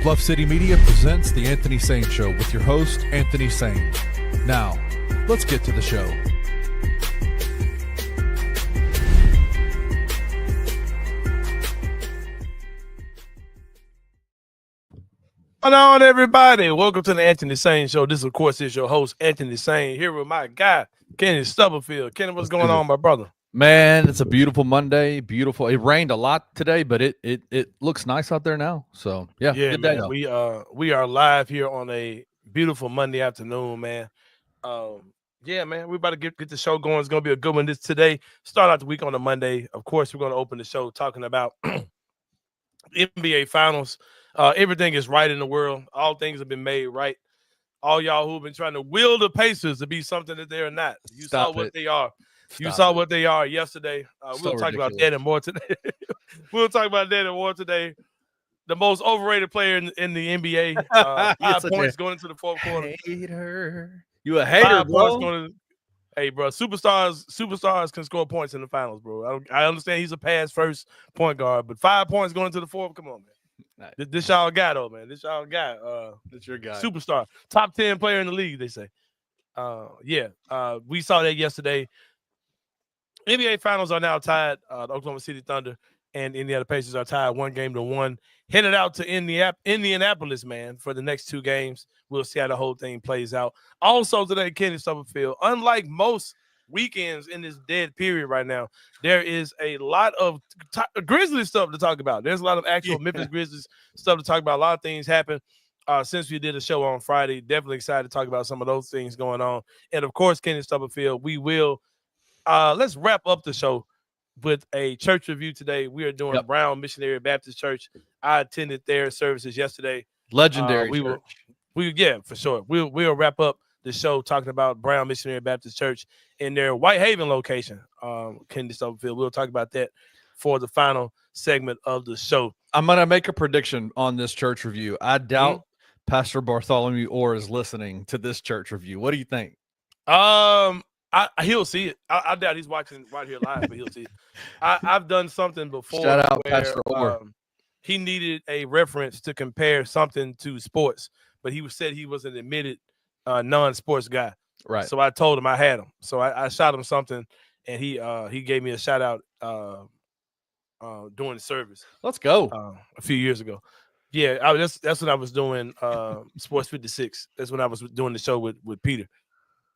Bluff City Media presents The Anthony Sain Show with your host, Anthony Sain. Now, let's get to the show. Hold on, everybody. Welcome to the Anthony Sain Show. This, of course, is your host, Anthony Sain, here with my guy, Kenny Stubblefield. Kenny, what's going on, my brother? Man, it's a beautiful Monday. Beautiful. It rained a lot today, but it looks nice out there now. So yeah, good day, man. We are live here on a beautiful Monday afternoon, man. Yeah, man. We're about to get the show going. It's gonna be a good one. Today. Start out the week on a Monday. Of course, we're gonna open the show talking about NBA Finals. Everything is right in the world. All things have been made right. All y'all who've been trying to will the Pacers to be something that they're not. You saw what they are. You saw what they are yesterday. We'll talk about that and more today. We'll talk about that and more today. The most overrated player in the NBA. 5 points going into the fourth quarter. Hater. You a hater, bro. Hey, bro. Superstars can score points in the finals, bro. I understand he's a pass first point guard, but 5 points going into the fourth. Come on, man. This y'all guy, though, man. This y'all guy. That's your guy. Superstar. Top 10 player in the league, they say. We saw that yesterday. NBA Finals are now tied. The Oklahoma City Thunder and Indiana Pacers are tied 1-1, headed out to Indianapolis, man, for the next 2 games. We'll see how the whole thing plays out. Also today, Kenny Stubblefield, unlike most weekends in this dead period right now, there is a lot of Grizzlies stuff to talk about. There's a lot of actual Memphis Grizzlies stuff to talk about. A lot of things happened since we did a show on Friday. Definitely excited to talk about some of those things going on. And, of course, Kenny Stubblefield, we will let's wrap up the show with a church review today. We are doing Brown Missionary Baptist Church. I attended their services yesterday. Legendary church. For sure. We'll wrap up the show talking about Brown Missionary Baptist Church in their Whitehaven location. Kenny Stubblefield. We'll talk about that for the final segment of the show. I'm gonna make a prediction on this church review. I doubt Pastor Bartholomew Orr is listening to this church review. What do you think? He'll see it. I doubt he's watching right here live, but he'll see it. I've done something before. Shout out where, Pastor Orr. He needed a reference to compare something to sports, but he said he was an admitted non-sports guy. Right. So I told him I had him. So I shot him something, and he gave me a shout out during the service. Let's go. A few years ago. Yeah, that's when I was doing Sports 56. That's when I was doing the show with Peter.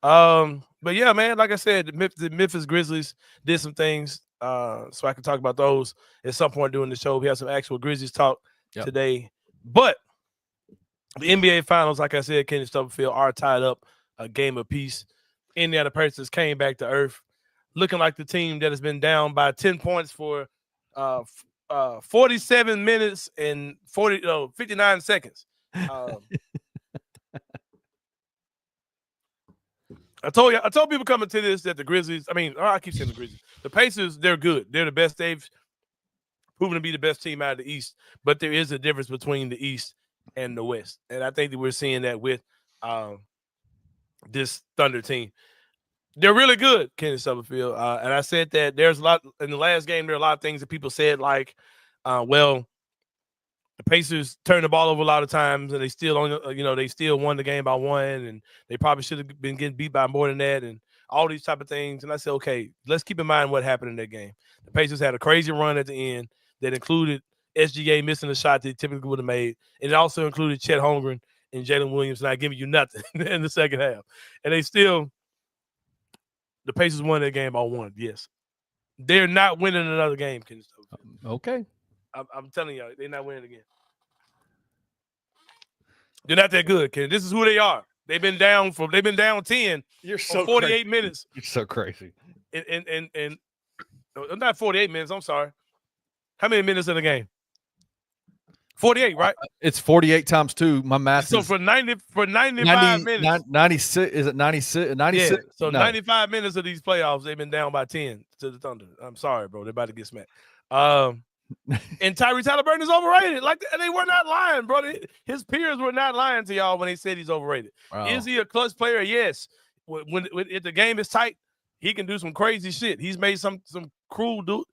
But yeah, man, like I said, the Memphis Grizzlies did some things, so I can talk about those at some point during the show. We have some actual Grizzlies talk today, but the NBA Finals, like I said, Kenny Stubblefield, are tied up a game apiece. Indiana Pacers came back to earth, looking like the team that has been down by 10 points for 47 minutes and 59 seconds. I told people coming to this that the Grizzlies, I keep saying the Grizzlies. The Pacers, they're good. They're the best. They've proven to be the best team out of the East, but there is a difference between the East and the West. And I think that we're seeing that with this Thunder team. They're really good, Kenny Stubblefield. And I said that there's a lot in the last game. There are a lot of things that people said like, the Pacers turned the ball over a lot of times, and they still won the game by 1, and they probably should have been getting beat by more than that, and all these type of things. And I said, okay, let's keep in mind what happened in that game. The Pacers had a crazy run at the end that included SGA missing a shot that he typically would have made, and it also included Chet Holmgren and Jalen Williams not giving you nothing in the second half. And the Pacers won that game by 1. Yes, they're not winning another game, Kenny Stubblefield. Okay. I'm telling you, they're not winning again. They're not that good, kid. This is who they are. They've been down 10. You're so 48 crazy. Minutes. You're so crazy. And not 48 minutes. I'm sorry. How many minutes in the game? 48, right? It's 48 times 2. My math. So is for 95 minutes. 96. Is it 96? 96. Yeah. So no. 95 minutes of these playoffs, they've been down by 10 to the Thunder. I'm sorry, bro. They're about to get smacked. And Tyrese Halliburton is overrated. They were not lying, bro. His peers were not lying to y'all when they said he's overrated. Wow. Is he a clutch player? Yes. When if the game is tight, he can do some crazy shit. He's made some cruel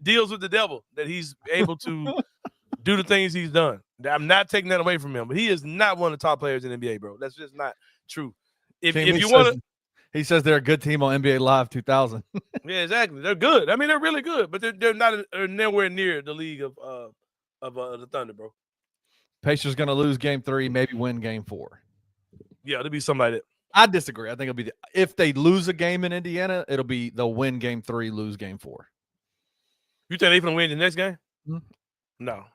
deals with the devil that he's able to do the things he's done. I'm not taking that away from him, but he is not one of the top players in the NBA, bro. That's just not true. If you want to, he says they're a good team on NBA Live 2000. Yeah, exactly. They're good. I mean, they're really good, but they're not nowhere near the league of the Thunder, bro. Pacers going to lose game 3, maybe win game 4. Yeah, there'll be something like that. I disagree. I think it'll be if they lose a game in Indiana, they'll win game 3, lose game 4. You think they finna win the next game? Mm-hmm. No,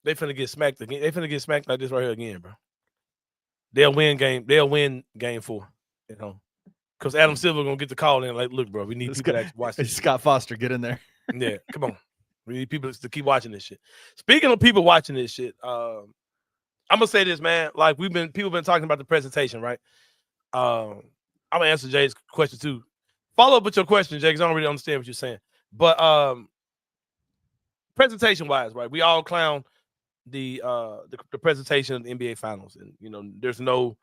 they finna get smacked again. They finna get smacked like this right here again, bro. They'll win game 4 at home. Because Adam Silver gonna get the call in like, look, bro, we need people to watch this. Scott Foster, get in there. Yeah, come on. We need people to keep watching this shit. Speaking of people watching this shit, I'm gonna say this, man. Like people been talking about the presentation, right? I'm gonna answer Jay's question too. Follow up with your question, Jay, because I don't really understand what you're saying. But presentation wise, right? We all clown the presentation of the NBA Finals, and there's no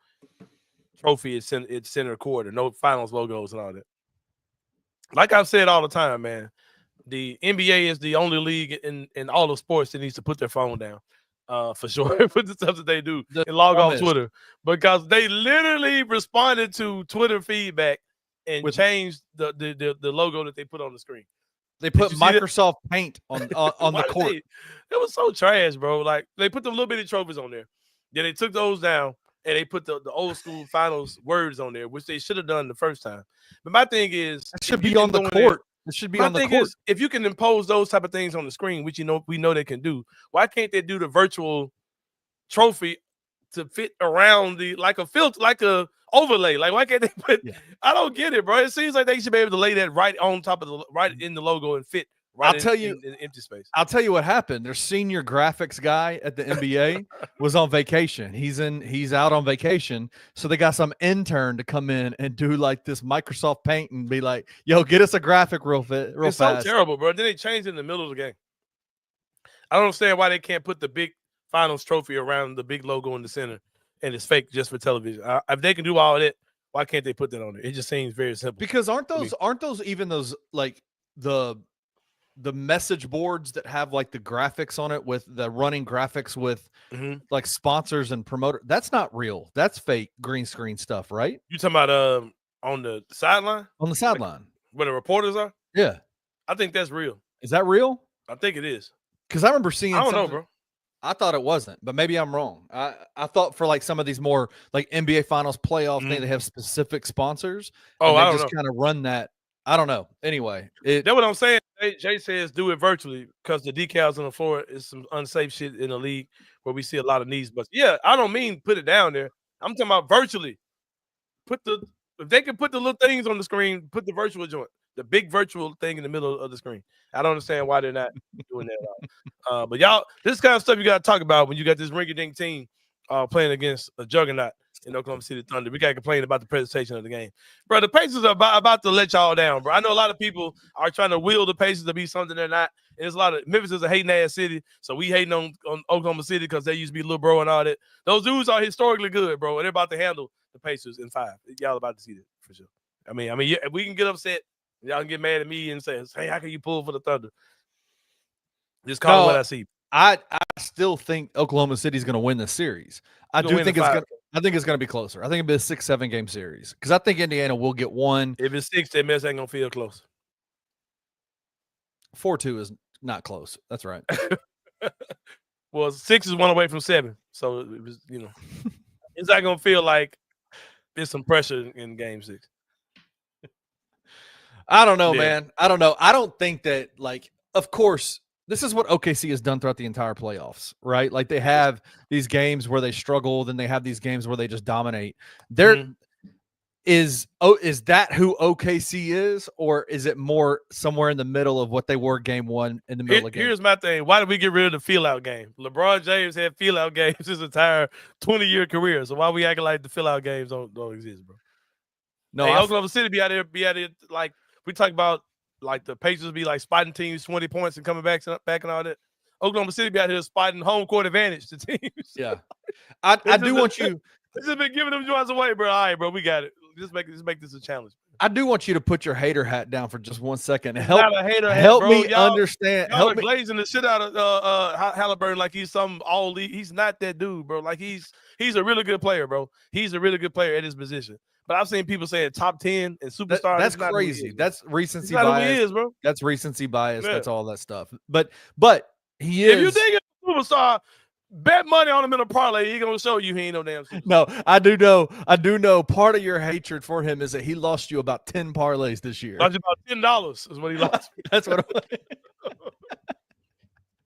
trophy it's center court, or no finals logos and all that. Like I've said all the time, man, the NBA is the only league in all of sports that needs to put their phone down, for sure, for the stuff that they do and log off Twitter, because they literally responded to Twitter feedback and changed the logo that they put on the screen. They put Microsoft Paint on the court. It was so trash, bro. Like they put the little bitty trophies on there, then they took those down. And they put the old school finals words on there, which they should have done the first time. But my thing is, it should be on the court. It should be on the court. If you can impose those type of things on the screen, which we know they can do, why can't they do the virtual trophy to fit around like a filter, like a overlay? Like why can't they put? Yeah. I don't get it, bro. It seems like they should be able to lay that right on top of right in the logo and fit. Right in empty space. I'll tell you what happened. Their senior graphics guy at the NBA was on vacation. He's out on vacation. So they got some intern to come in and do like this Microsoft Paint and be like, yo, get us a graphic real fast. It's so terrible, bro. Then they changed it in the middle of the game. I don't understand why they can't put the big finals trophy around the big logo in the center and it's fake just for television. If they can do all that, why can't they put that on there? It just seems very simple. Because aren't those even those like the message boards that have like the graphics on it with the running graphics with like sponsors and promoter? That's not real. That's fake green screen stuff, right? You talking about on the sideline? On the sideline. Like, where the reporters are? Yeah. I think that's real. Is that real? I think it is. Because I remember seeing I don't know, bro. I thought it wasn't, but maybe I'm wrong. I thought for like some of these more like NBA Finals playoff thing, they have specific sponsors. Oh, and they I don't just know. kind of run that. I don't know. Anyway, that's what I'm saying. Jay says do it virtually because the decals on the floor is some unsafe shit in the league where we see a lot of knees. But yeah, I don't mean put it down there. I'm talking about virtually. If they can put the little things on the screen, put the virtual joint, the big virtual thing in the middle of the screen. I don't understand why they're not doing that at all. But y'all, this kind of stuff you got to talk about when you got this rinky-dink team playing against a juggernaut in Oklahoma City Thunder. We got to complain about the presentation of the game. Bro, the Pacers are about to let y'all down, bro. I know a lot of people are trying to will the Pacers to be something they're not. And there's a lot of – Memphis is a hating-ass city, so we hating on Oklahoma City because they used to be Lil Bro and all that. Those dudes are historically good, bro, and they're about to handle the Pacers in 5. Y'all about to see that for sure. I mean, if we can get upset, y'all can get mad at me and say, hey, how can you pull for the Thunder? Just call it what I see. I still think Oklahoma City is going to win this series. I think it's going to be closer. I think it'll be a 6-7 game series because I think Indiana will get one. If it's 6, that mess ain't going to feel close. 4-2 is not close. That's right. Well, 6 is one away from 7. So it was, it's not going to feel like there's some pressure in game 6. I don't know, man. I don't know. I don't think that, like, of course, this is what OKC has done throughout the entire playoffs, right? Like they have these games where they struggle, then they have these games where they just dominate. Is that who OKC is, or is it more somewhere in the middle of what they were game 1 in the middle of game? Here's my thing. Why did we get rid of the feel-out game? LeBron James had feel-out games his entire 20-year career. So why we acting like the feel-out games don't exist, bro? No, Oklahoma City be out there like we talk about, like the Pacers be like spotting teams 20 points and coming back and all that. Oklahoma City be out here spotting home court advantage to teams. Yeah, I do want you. This has been giving them joints away, bro. All right, bro, we got it. Just make this a challenge. I do want you to put your hater hat down for just 1 second. It's Help, not a hater hat, help bro. me Y'all, understand. y'all Help are me. glazing the shit out of Halliburton like he's some all league. He's not that dude, bro. Like he's a really good player, bro. He's a really good player at his position. But I've seen people saying top 10 and superstar. That's not crazy. That's recency not bias. who he is, bro. That's recency bias. Yeah. That's all that stuff. But he If you is. think he's a superstar, bet money on him in a parlay. He gonna show you he ain't no damn superstar. No, I do know. Part of your hatred for him is that he lost you about 10 parlays this year. Lost about $10 is what he lost. That's what.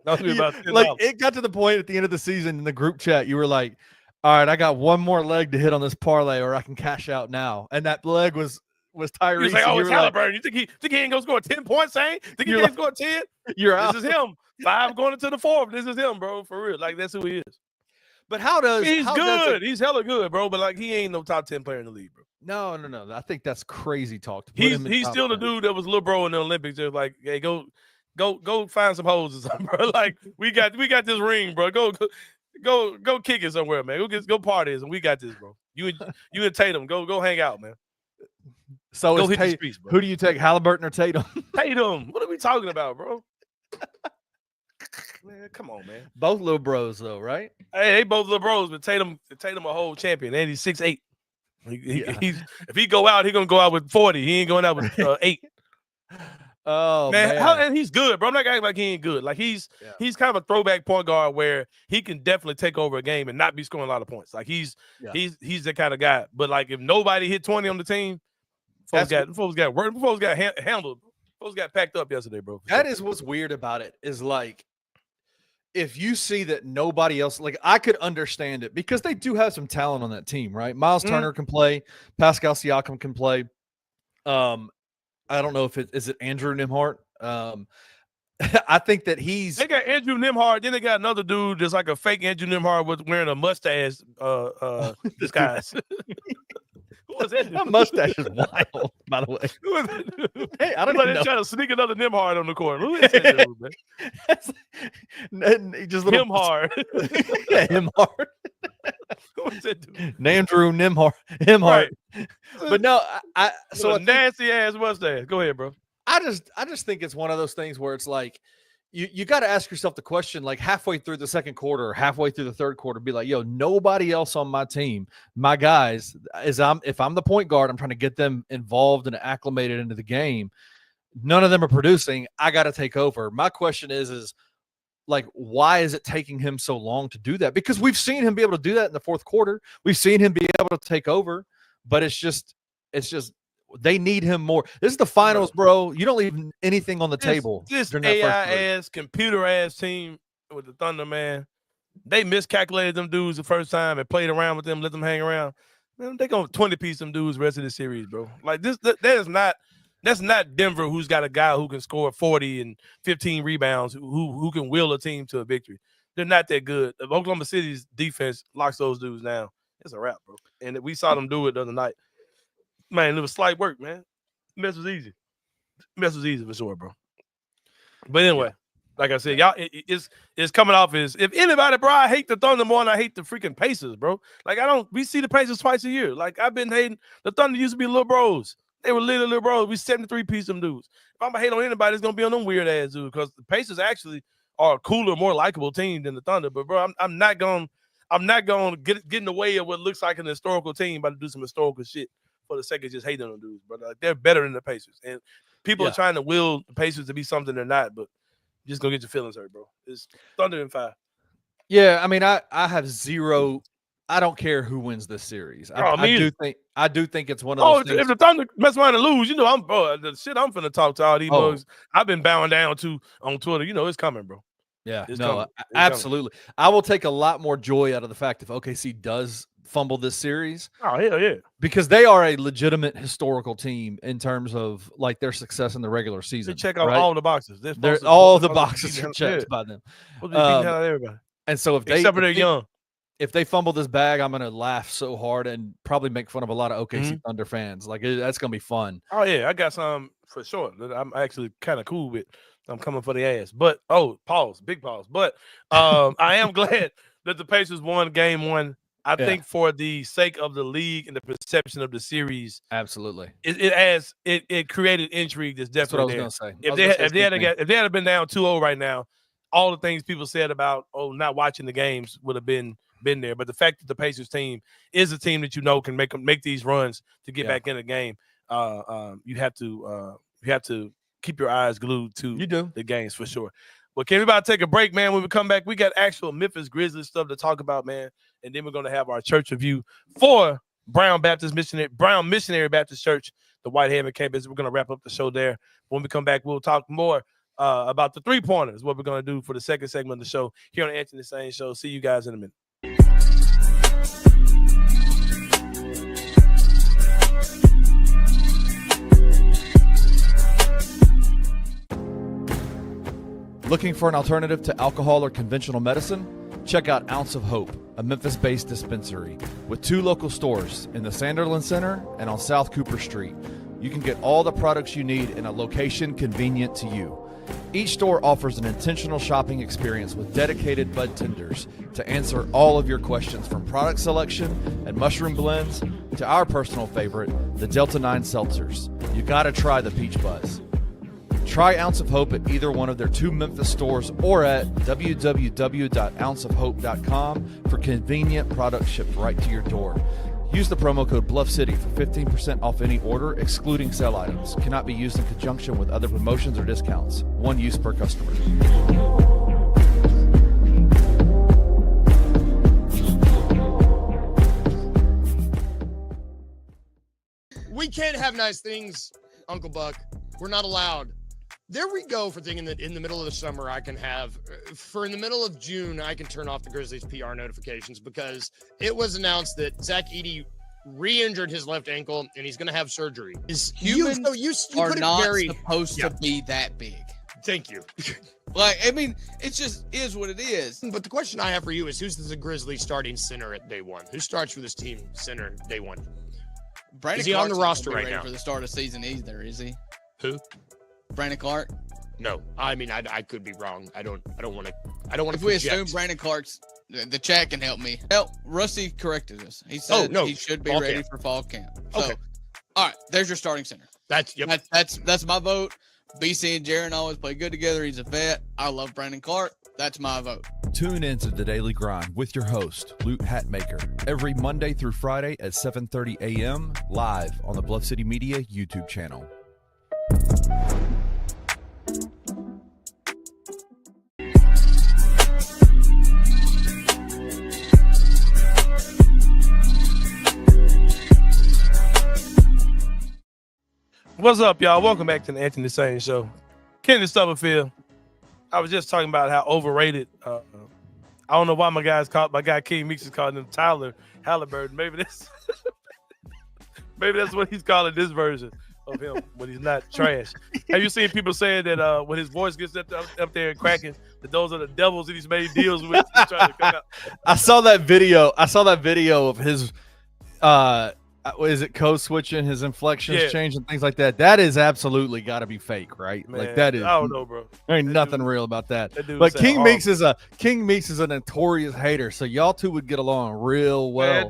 Lost me about $10. Like it got to the point at the end of the season in the group chat, you were like, "All right, I got one more leg to hit on this parlay, or I can cash out now." And that leg was Tyrese. He's like, "Oh, it's Halliburton. You think he ain't gonna score 10 points, Sain? Think he can't score 10? You're out. This is him. 5 going into the 4th. This is him, bro. For real. Like that's who he is. But he's good. He's hella good, bro. But like he ain't no top 10 player in the league, bro. No. I think that's crazy talk. He's still the dude that was little bro in the Olympics. They're like, hey, go find some hoes or something, bro. Like we got this ring, bro. Go kick it somewhere, man. Go parties, and we got this, bro. You and Tatum, go hang out, man. So go hit the streets, bro. Who do you take, Halliburton or Tatum? Tatum. What are we talking about, bro? Man, come on, man. Both little bros, though, right? Hey, they both little bros, but Tatum a whole champion, and he's 6'8". He's if he go out, he's gonna go out with 40. He ain't going out with 8. Oh man. And he's good, bro. I'm not acting like he ain't good. Like he's kind of a throwback point guard where he can definitely take over a game and not be scoring a lot of points. Like he's the kind of guy. But like if nobody hit 20 on the team, folks got handled. Folks got packed up yesterday, bro. That is what's weird about it. Is like if you see that nobody else, like I could understand it because they do have some talent on that team, right? Miles Turner can play, Pascal Siakam can play. I don't know if is it Andrew Nembhard. I think that they got Andrew Nembhard, then they got another dude that's like a fake Andrew Nembhard with wearing a mustache disguise. Who was that dude? That mustache is wild, by the way. Who was that dude? Hey, I don't know. They're trying to sneak another Nembhard on the court. Who is that dude, man? Just Nembhard. Yeah, Nembhard. Who was that dude? Andrew Nembhard. Right. But no, so a nasty ass mustache. Go ahead, bro. I just think it's one of those things where it's like you got to ask yourself the question, like halfway through the second quarter or halfway through the third quarter, be like, yo, nobody else on my team, my guys, if I'm the point guard, I'm trying to get them involved and acclimated into the game. None of them are producing. I got to take over. My question is like, why is it taking him so long to do that? Because we've seen him be able to do that in the fourth quarter. We've seen him be able to take over, but it's just they need him more. This is the finals, bro. You don't leave anything on the table. This AI-ass, computer-ass team with the Thunder, man, they miscalculated them dudes the first time and played around with them, let them hang around. Man, they going to 20-piece them dudes the rest of the series, bro. Like, that's not Denver, who's got a guy who can score 40 and 15 rebounds, who can will a team to a victory. They're not that good. If Oklahoma City's defense locks those dudes down, it's a wrap, bro. And we saw them do it the other night. Man, it was slight work, man. Mess was easy. Mess was easy for sure, bro. But anyway, like I said, y'all, it's coming off as if anybody, bro, I hate the Thunder more than I hate the freaking Pacers, bro. Like we see the Pacers twice a year. Like I've been hating. The Thunder used to be little bros. They were little bros. We 73-piece them dudes. If I'm gonna hate on anybody, it's gonna be on them weird ass dudes because the Pacers actually are a cooler, more likable team than the Thunder. But bro, I'm not gonna get in the way of what looks like an historical team about to do some historical shit for the sake of just hating on dudes, but like they're better than the Pacers. And people are trying to will the Pacers to be something they're not, but you're just gonna get your feelings hurt, bro. It's Thunder in 5. Yeah, I mean, I have zero. I don't care who wins this series. I do think it's one of those things. If the Thunder mess around and lose, the shit I'm finna talk to all these mugs. I've been bowing down to on Twitter. It's coming, bro. Yeah, absolutely. Coming. I will take a lot more joy out of the fact if OKC does fumble this series. Oh, hell yeah. Because they are a legitimate historical team in terms of like their success in the regular season. They check out all the boxes. All the boxes are checked by them. Everybody. And so except for they're young. If they fumble this bag, I'm gonna laugh so hard and probably make fun of a lot of OKC Thunder fans. Like that's gonna be fun. Oh yeah, I got some for sure that I'm actually kind of cool with. I'm coming for the ass. But big pause. But I am glad that the Pacers won game 1 I think for the sake of the league and the perception of the series, absolutely, it created intrigue. That's what I was going to say. If they had been down 2-0 right now, all the things people said about not watching the games would have been there. But the fact that the Pacers team is a team that can make these runs to get back in the game, you have to keep your eyes glued to the games for sure. Well, can we about to take a break, man? When we come back, we got actual Memphis Grizzlies stuff to talk about, man. And then we're going to have our church review for Brown Missionary Baptist Church, the Whitehaven campus. We're going to wrap up the show there. When we come back, we'll talk more about the three-pointers, what we're going to do for the second segment of the show here on the Anthony Sain Show. See you guys in a minute. Looking for an alternative to alcohol or conventional medicine? Check out Ounce of Hope, a Memphis-based dispensary with 2 local stores in the Sanderland Center and on South Cooper Street. You can get all the products you need in a location convenient to you. Each store offers an intentional shopping experience with dedicated bud tenders to answer all of your questions, from product selection and mushroom blends to our personal favorite, the Delta 9 seltzers. You gotta try the Peach Buzz. Try Ounce of Hope at either one of their 2 Memphis stores or at www.ounceofhope.com for convenient products shipped right to your door. Use the promo code BluffCity for 15% off any order, excluding sale items. Cannot be used in conjunction with other promotions or discounts. One use per customer. We can't have nice things, Uncle Buck. We're not allowed. There we go for thinking that in the middle of the summer I can have, for in the middle of June, I can turn off the Grizzlies PR notifications because it was announced that Zach Edey re-injured his left ankle and he's going to have surgery. Humans are not supposed to be that big. Thank you. I mean, it just is what it is. But the question I have for you is, who's the Grizzlies starting center at day one? Who starts for this team center day one? Brandon is he Clark's on the roster right now for the start of season either, is he? Who? Brandon Clark? No, I mean I could be wrong. I don't want to. If we assume Brandon Clark's, the chat can help me. Hell, Rusty corrected us. He said he should be ready for fall camp. So, all right, there's your starting center. That's my vote. BC and Jaron always play good together. He's a vet. I love Brandon Clark. That's my vote. Tune in to The Daily Grind with your host, Luke Hatmaker, every Monday through Friday at 7:30 a.m. live on the Bluff City Media YouTube channel. What's up, y'all? Welcome back to the Anthony Sain Show. Kenny Stubblefield. I was just talking about how overrated. I don't know why my guy King Meeks is calling him Tyler Halliburton. Maybe that's what he's calling this version of him when he's not trash. Have you seen people saying that when his voice gets up there and cracking, that those are the devils that he's made deals with? He's trying to come out. I saw that video of his is it code switching, his inflections change and things like that. That is absolutely got to be fake, right? Man, like that is. I don't know, bro. There ain't nothing real about that. But King Meeks is a notorious hater, so y'all two would get along real well.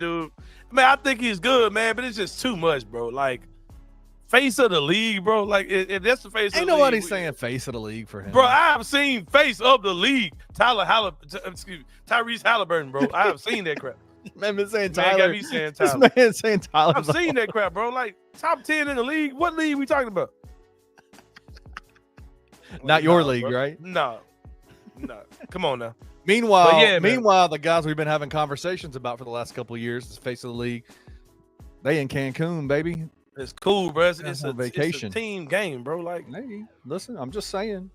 Man, I think he's good, man, but it's just too much, bro. Like, face of the league, bro. Like, if that's the face of the league. Ain't nobody saying face of the league for him. Bro, I have seen face of the league. Tyrese Halliburton, bro. I have seen that crap. Man been saying Tyler. This man saying Tyler. I've seen that crap, bro. Like, top 10 in the league. What league we talking about? Not your league, bro. Right? No. Come on now. Meanwhile, the guys we've been having conversations about for the last couple of years, the face of the league, they in Cancun, baby. It's cool, bro. It's a vacation. It's a team game, bro. Like, hey, listen, I'm just saying.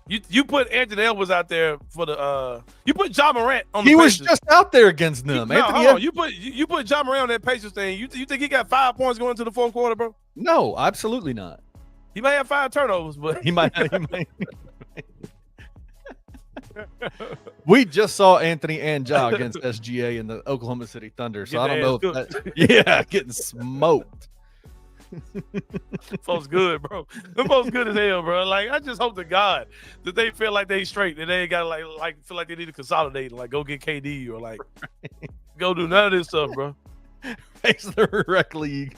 You put Anthony Edwards out there for the you put John Morant on the He Pacers. was just out there against them. You put John Morant on that Pacers thing. You think he got 5 points going into the fourth quarter, bro? No, absolutely not. He may have 5 turnovers, but he might. We just saw Anthony and Ja against SGA in the Oklahoma City Thunder, so I don't know if getting smoked. Folks good, bro. Them folks good as hell, bro. Like, I just hope to God that they feel like they straight and they ain't got like feel like they need to consolidate and like go get KD or like go do none of this stuff, bro. Face the rec league.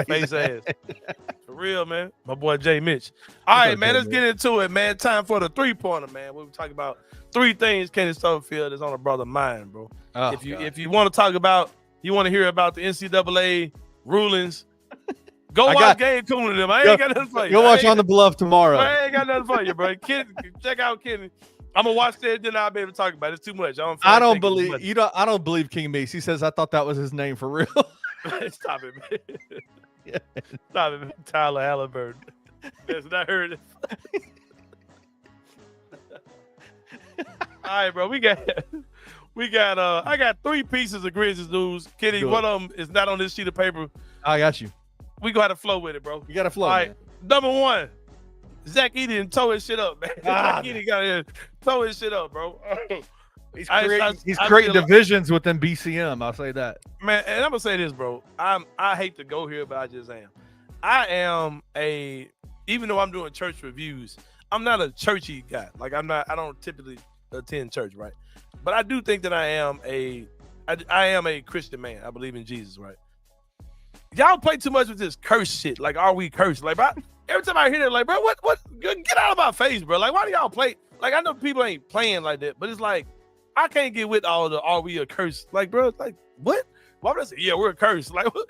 Face ass. For real, man. My boy Jay Mitch. All right, man. Let's get into it, man. Time for the 3-pointer, man. We're talking about 3 things Kenny Stubblefield is on a brother mind, bro. Oh, if you want to talk about, you want to hear about the NCAA rulings, go watch Gabe Coon and them. I ain't got nothing for you. Go watch On the Bluff tomorrow. I ain't got nothing for you, bro. Check out Kenny. I'm gonna watch that, then I'll be able to talk about it. It's too much. I don't believe King Meeks. He says I thought that was his name for real. Stop it, man. Yeah. Stop it, man. Tyler Halliburton. That's not heard it. All right, bro. I got 3 pieces of Grizzlies news. Kenny, one of them is not on this sheet of paper. I got you. We got to flow with it, bro. You got to flow. All right. Man. Number 1, Zach Edey and tow his shit up, man. Zach Edey got to tow his shit up, bro. He's creating divisions within BCM. I'll say that, man. And I'm gonna say this, bro. I hate to go here, but I just am. I am even though I'm doing church reviews, I'm not a churchy guy. Like I don't typically attend church, right? But I do think that I am a Christian man. I believe in Jesus, right? Y'all play too much with this curse shit. Like, are we cursed? Like, bro, every time I hear that, like, bro, what? Get out of my face, bro. Like, why do y'all play? Like, I know people ain't playing like that, but it's like, I can't get with all the "are we a curse?" Like, bro, like what? Why would I say, yeah, we're a curse? Like, what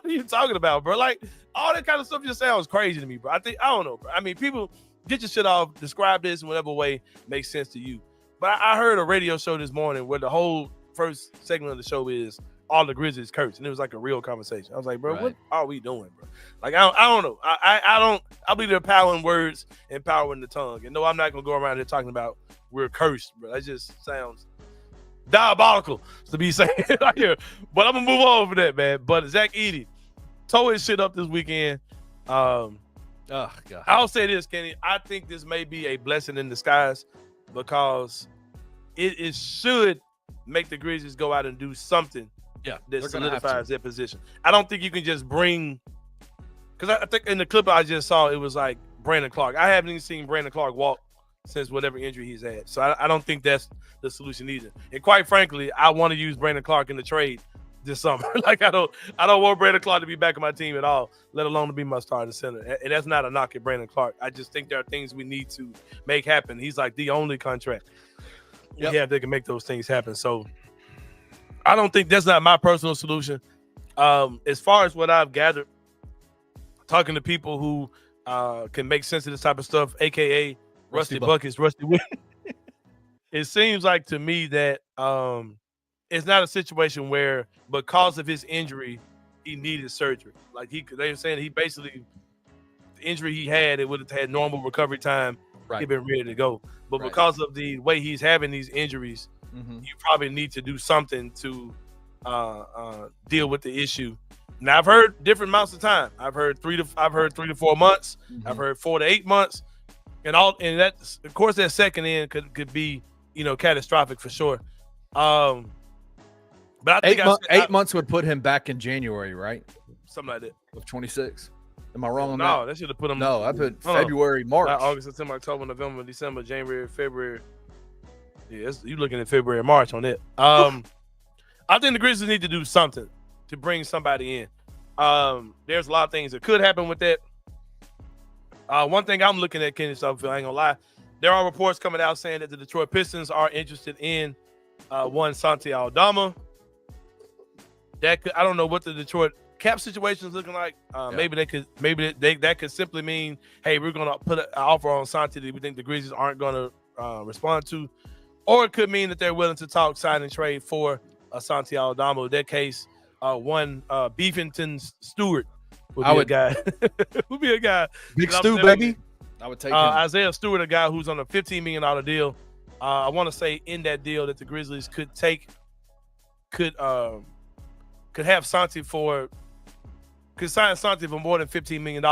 are you talking about, bro? Like, all that kind of stuff just sounds crazy to me, bro. I don't know, bro. I mean, people get your shit off, describe this in whatever way makes sense to you. But I heard a radio show this morning where the whole first segment of the show is all the Grizzlies curse, and it was like a real conversation. I was like, bro, What are we doing, bro? Like, I don't know. I believe there's power in words and power in the tongue. And no, I'm not gonna go around here talking about we're cursed, bro. That just sounds diabolical to be saying right here. But I'm gonna move on from that, man. But Zach Edey tore his shit up this weekend. Oh God. I'll say this, Kenny. I think this may be a blessing in disguise because it should make the Grizzlies go out and do something that solidifies their position. I don't think you can just bring, because I think in the clip I just saw, it was like Brandon Clark. I haven't even seen Brandon Clark walk since whatever injury he's had. So I don't think that's the solution either. And quite frankly, I want to use Brandon Clark in the trade this summer. Like, I don't want Brandon Clark to be back on my team at all, let alone to be my starting center. And that's not a knock at Brandon Clark. I just think there are things we need to make happen. He's like the only contract we have that can make those things happen. So I don't think that's not my personal solution. As far as what I've gathered, talking to people who can make sense of this type of stuff, aka Rusty Buckets, Rusty Wick. It seems like to me that it's not a situation where because of his injury, he needed surgery. Like they were saying he basically, the injury he had, it would have had normal recovery time. Right. He'd been ready to go. But because of the way he's having these injuries, you probably need to do something to deal with the issue. Now I've heard different amounts of time. I've heard 3 to 4 months. I've heard 4 to 8 months. And that, of course, that second end could be, catastrophic for sure. But I think 8 months would put him back in January, right? Something like that. Of 26. Am I wrong on that? No, that should have put him. No, I put February, March. August, September, October, November, December, January, February. Yeah, you looking at February, March on it. I think the Grizzlies need to do something to bring somebody in. There's a lot of things that could happen with that. One thing I'm looking at, Kenny Stubblefield, I ain't gonna lie. There are reports coming out saying that the Detroit Pistons are interested in one Santi Aldama. I don't know what the Detroit cap situation is looking like. Maybe that could simply mean, hey, we're gonna put an offer on Santi that we think the Grizzlies aren't gonna respond to, or it could mean that they're willing to talk sign and trade for Santi Aldama. In that case, one Beefington Stewart would be a guy. Big Stu, baby. I would take him. Isaiah Stewart, a guy who's on a $15 million deal. I want to say in that deal that the Grizzlies could have Santi could sign Santi for more than $15 million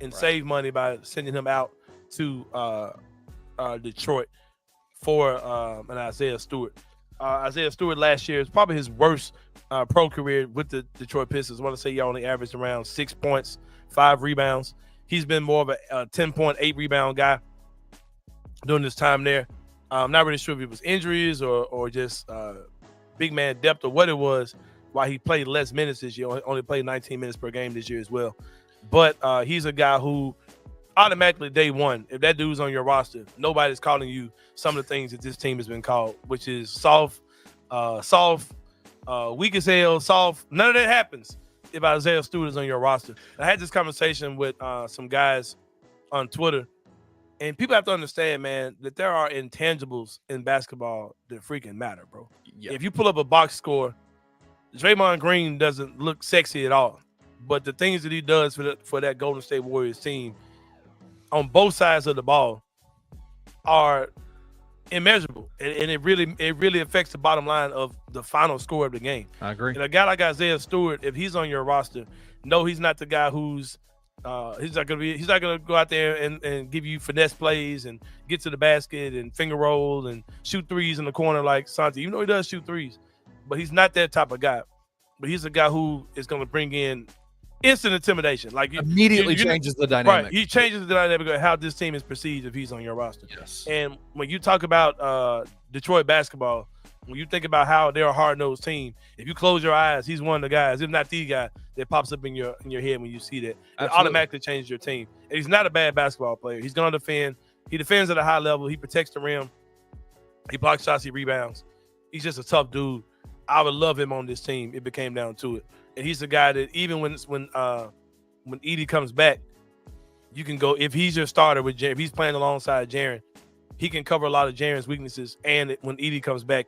and save money by sending him out to Detroit for an Isaiah Stewart. Isaiah Stewart last year is probably his worst pro career with the Detroit Pistons. I want to say he only averaged around 6 points, 5 rebounds. He's been more of a 10.8 rebound guy during this time there. I'm not really sure if it was injuries or just big man depth or what it was, why he played less minutes this year. Only played 19 minutes per game this year as well. But he's a guy who automatically day one, if that dude's on your roster, nobody's calling you some of the things that this team has been called, which is soft, weak as hell, soft. None of that happens if Isaiah Stewart is on your roster. I had this conversation with some guys on Twitter, and people have to understand, man, that there are intangibles in basketball that freaking matter, bro. Yeah. If you pull up a box score, Draymond Green doesn't look sexy at all, but the things that he does for that Golden State Warriors team on both sides of the ball are immeasurable, and it really affects the bottom line of the final score of the game. I agree. And a guy like Isaiah Stewart, if he's on your roster, no, he's not the guy who's he's not gonna go out there and give you finesse plays and get to the basket and finger roll and shoot threes in the corner like Santi. You know he does shoot threes, but he's not that type of guy. But he's a guy who is going to bring in instant intimidation. Like immediately changes the dynamic. Right, he changes the dynamic of how this team is perceived if he's on your roster. Yes. And when you talk about Detroit basketball, when you think about how they're a hard-nosed team, if you close your eyes, he's one of the guys, if not the guy, that pops up in your head when you see that. It automatically changes your team. And he's not a bad basketball player. He's going to defend. He defends at a high level. He protects the rim. He blocks shots. He rebounds. He's just a tough dude. I would love him on this team if it came down to it. And he's the guy that even when Edie comes back, you can go, if he's your starter with Jaren, if he's playing alongside Jaren, he can cover a lot of Jaren's weaknesses. And when Edie comes back,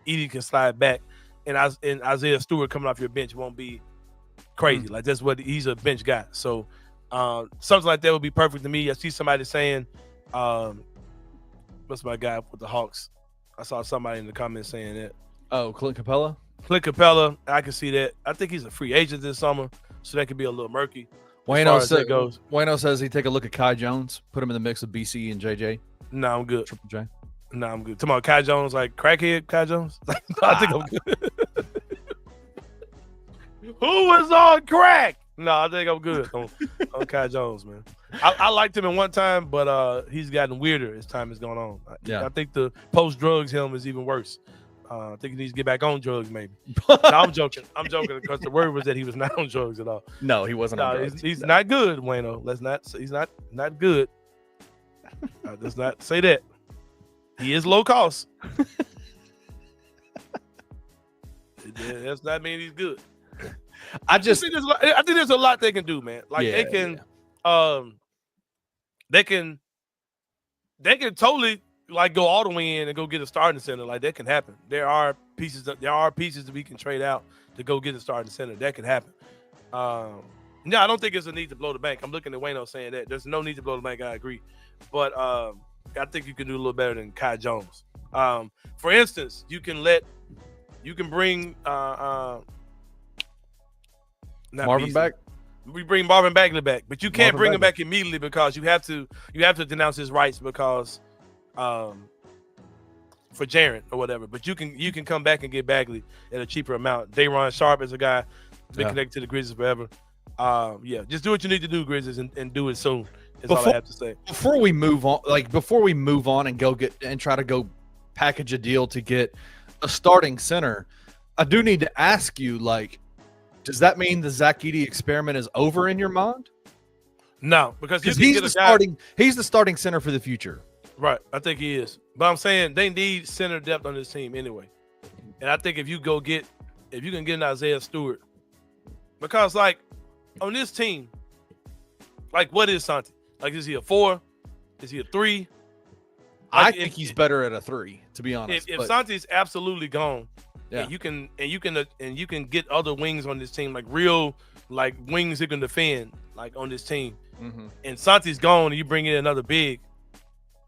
Edie can slide back. And Isaiah Stewart coming off your bench won't be crazy. Like that's what he's a bench guy. So something like that would be perfect to me. I see somebody saying, what's my guy with the Hawks? I saw somebody in the comments saying that. Oh, Clint Capella? Clint Capella, I can see that. I think he's a free agent this summer, so that could be a little murky. Wayno says he'd take a look at Kai Jones, put him in the mix of BC and JJ. No, I'm good. Triple J. No, I'm good. Talking about Kai Jones, like crackhead Kai Jones? I think I'm good. Who was on crack? No, I think I'm good on Kai Jones, man. I liked him in one time, but he's gotten weirder as time has gone on. I think the post-drugs him is even worse. I think he needs to get back on drugs, maybe. No, I'm joking. I'm joking because the word was that he was not on drugs at all. No, he wasn't on drugs. He's not good, Wayno. He's not good. Let's not say that. He is low cost. That's not mean he's good. I think there's a lot they can do, man. Like they can totally like go all the way in and go get a starting center. Like that can happen. There are pieces that we can trade out to go get a starting center. That can happen. No, I don't think there's a need to blow the bank. I'm looking at Wayno saying that there's no need to blow the bank. I agree, but I think you can do a little better than Kai Jones. For instance, you can bring Marvin back. We bring Marvin Bagley back, but you can't bring him back immediately because you have to denounce his rights because for Jaren or whatever. But you can come back and get Bagley at a cheaper amount. Day'Ron Sharp is a guy been connected to the Grizzlies forever. Just do what you need to do, Grizzlies, and do it soon. Is all I have to say. Before we move on and go get and try to go package a deal to get a starting center, I do need to ask you, like, does that mean the Zach Edey experiment is over in your mind? No, because he's the starting center for the future. Right, I think he is. But I'm saying they need center depth on this team anyway. And I think if you can get an Isaiah Stewart, because like on this team, like what is Santi? Like is he a 4? Is he a 3? I think he's better at a 3, to be honest. If Santi's absolutely gone, and you can get other wings on this team, like real like wings that can defend, like on this team. Mm-hmm. And Santi's gone, and you bring in another big.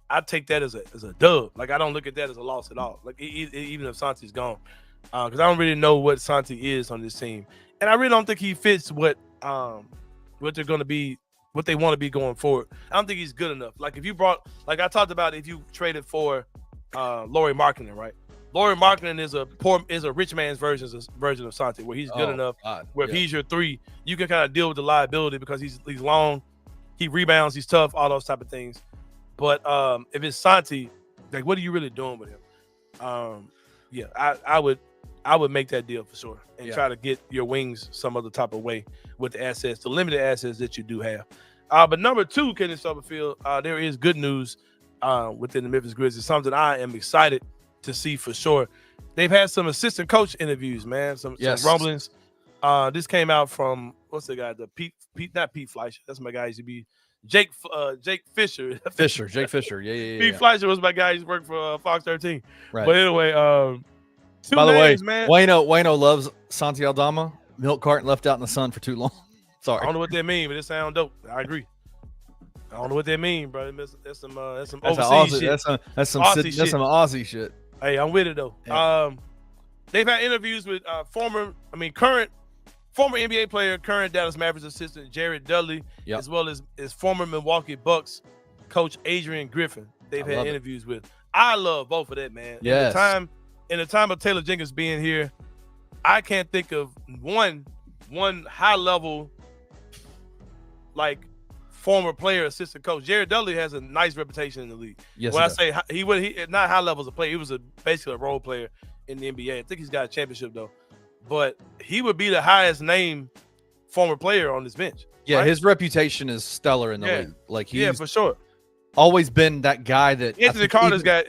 I take that as a dub. Like I don't look at that as a loss at all. Like even if Santi's gone, because I don't really know what Santi is on this team, and I really don't think he fits what they're going to be, what they want to be going forward. I don't think he's good enough. Like if you brought, like I talked about, if you traded for Lauri Markkanen, right? Lauri Markkanen is a rich man's version of Santi, where he's good enough. Where if he's your 3, you can kind of deal with the liability because he's long, he rebounds, he's tough, all those type of things. But if it's Santi, like, what are you really doing with him? I would make that deal for sure and try to get your wings some other type of way with the limited assets that you do have. But number 2, Kenneth Stubblefield, there is good news within the Memphis Grizzlies. Something I am excited to see for sure. They've had some assistant coach interviews, man. Some rumblings. This came out from what's the guy? Not Pete Fleischer. That's my guy. He used to be Jake Fisher. Jake Fisher. Yeah. Pete Fleischer was my guy. He's worked for Fox 13. Right. But anyway, by the way, man. Wayno loves Santi Aldama. Milk carton left out in the sun for too long. Sorry. I don't know what that means, but it sounds dope. I agree. I don't know what that means, bro. That's some overseas shit. That's some Aussie shit. Hey, I'm with it though. Yeah. They've had interviews with former NBA player, current Dallas Mavericks assistant Jared Dudley, as well as former Milwaukee Bucks coach Adrian Griffin. They've had interviews with. I love both of that, man. Yes. In the time of Taylor Jenkins being here, I can't think of one high level like former player, assistant coach. Jared Dudley has a nice reputation in the league. Yes, when I say he not high level as a player, he was basically a role player in the NBA. I think he's got a championship though, but he would be the highest named former player on this bench. Yeah, right? his reputation is stellar in the league. Like he's for sure always been that guy that Anthony Carter's got,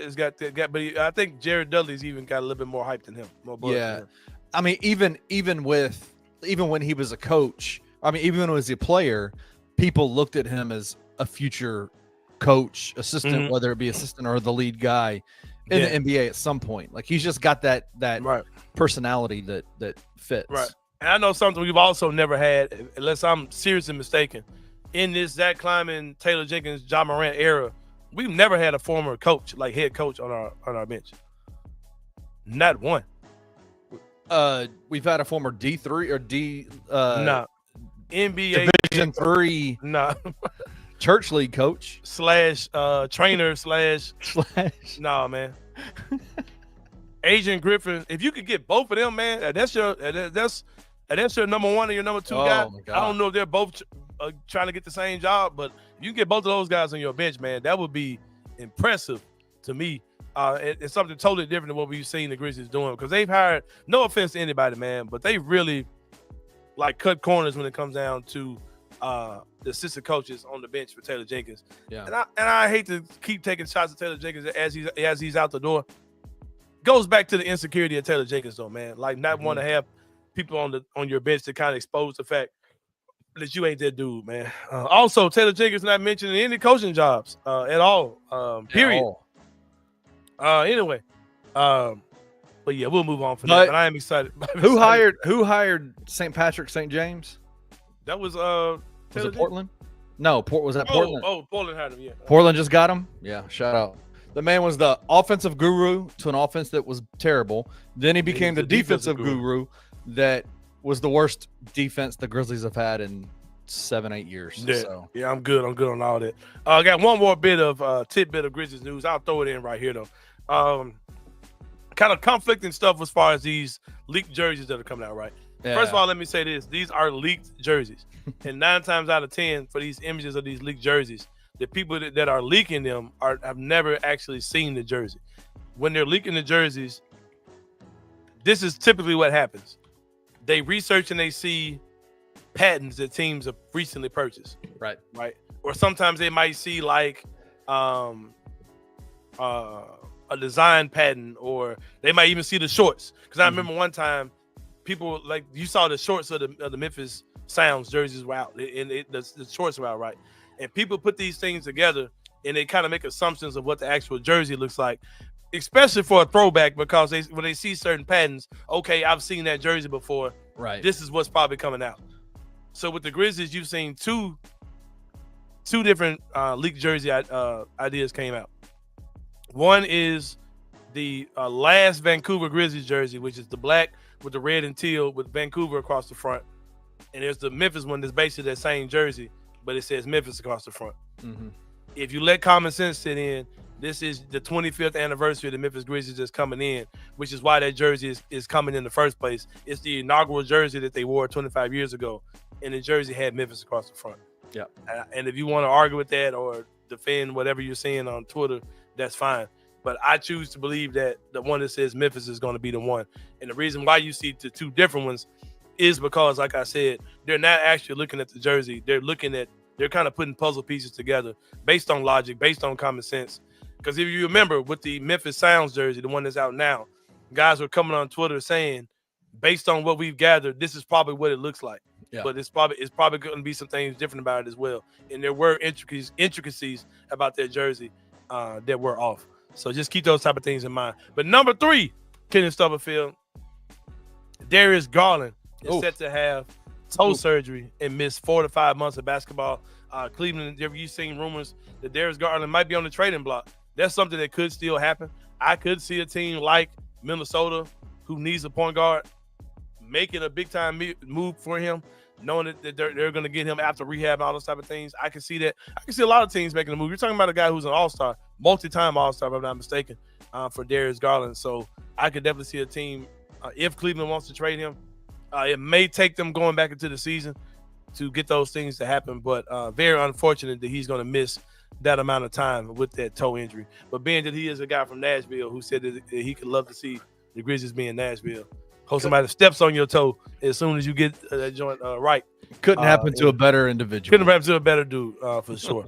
but I think Jared Dudley's even got a little bit more hype than him. More buzz than him. I mean, even when he was a coach, I mean, even when he was a player, people looked at him as a future coach, assistant, whether it be assistant or the lead guy in the NBA at some point. Like he's just got that personality that fits. Right. And I know something we've also never had, unless I'm seriously mistaken, in this Zach Kleiman, Taylor Jenkins, John Morant era, we've never had a former coach, like head coach on our bench. Not one. We've had a former D3 or NBA Division 3 church league coach / trainer / nah, man. Adrian Griffin, if you could get both of them, man, that's your number 1 and your number 2 guy. I don't know if they're both trying to get the same job, but you can get both of those guys on your bench, man. That would be impressive to me. It's something totally different than what we've seen the Grizzlies doing, because they've hired, no offense to anybody, man, but they really like cut corners when it comes down to the assistant coaches on the bench for Taylor Jenkins. Yeah. And I hate to keep taking shots at Taylor Jenkins as he's out the door. Goes back to the insecurity of Taylor Jenkins, though, man. Like not want to have people on your bench to kind of expose the fact that you ain't that dude, man. Also, Taylor Jenkins not mentioned in any coaching jobs at all. Period. Anyway, but yeah, we'll move on from that. But I am excited. Who hired St. Patrick, St. James? That was was it Portland? No, was that Portland? Portland had him. Yeah, Portland just got him. Yeah, shout out. The man was the offensive guru to an offense that was terrible. Then he became the defensive guru that was the worst defense the Grizzlies have had in 7-8 years. Yeah, I'm good on all that. I got one more bit of tidbit of Grizzlies news. I'll throw it in right here though. Kind of conflicting stuff as far as these leaked jerseys that are coming out, right? Yeah. First of all, let me say this. These are leaked jerseys. And 9 times out of 10 for these images of these leaked jerseys, the people that are leaking them have never actually seen the jersey. When they're leaking the jerseys, this is typically what happens. They research and they see patents that teams have recently purchased. Right. Or sometimes they might see like a design patent, or they might even see the shorts. Because I remember one time, people like you saw the shorts of the Memphis Sounds jerseys were out, and the shorts were out, right? And people put these things together, and they kind of make assumptions of what the actual jersey looks like, especially for a throwback, because when they see certain patterns, okay, I've seen that jersey before. Right. This is what's probably coming out. So with the Grizzlies, you've seen two different leaked jersey ideas came out. One is the last Vancouver Grizzlies jersey, which is the black with the red and teal with Vancouver across the front. And there's the Memphis one that's basically that same jersey, but it says Memphis across the front. Mm-hmm. If you let common sense sit in, This is the 25th anniversary of the Memphis Grizzlies that's coming in, which is why that jersey is coming in the first place. It's the inaugural jersey that they wore 25 years ago, and the jersey had Memphis across the front. Yeah. And if you want to argue with that or defend whatever you're seeing on Twitter, that's fine. But I choose to believe that the one that says Memphis is going to be the one. And the reason why you see the two different ones is because, like I said, they're not actually looking at the jersey. They're kind of putting puzzle pieces together based on logic, based on common sense. Because if you remember with the Memphis Sounds jersey, the one that's out now, guys were coming on Twitter saying, based on what we've gathered, this is probably what it looks like. Yeah. But it's probably going to be some things different about it as well. And there were intricacies about that jersey that were off. So just keep those type of things in mind. But number 3, Kenny Stubblefield, Darius Garland is set to have toe surgery and miss 4 to 5 months of basketball. Cleveland, have you seen rumors that Darius Garland might be on the trading block? That's something that could still happen. I could see a team like Minnesota, who needs a point guard, making a big-time move for him, knowing that they're going to get him after rehab and all those type of things. I can see that. I can see a lot of teams making a move. You're talking about a guy who's an all-star, multi-time all-star, if I'm not mistaken, for Darius Garland. So I could definitely see a team, if Cleveland wants to trade him, it may take them going back into the season to get those things to happen, but very unfortunate that he's going to miss that amount of time with that toe injury. But being that he is a guy from Nashville who said that he could love to see the Grizzlies be in Nashville, hope somebody steps on your toe as soon as you get that joint right. Couldn't happen to a better individual. Couldn't happen to a better dude, for sure.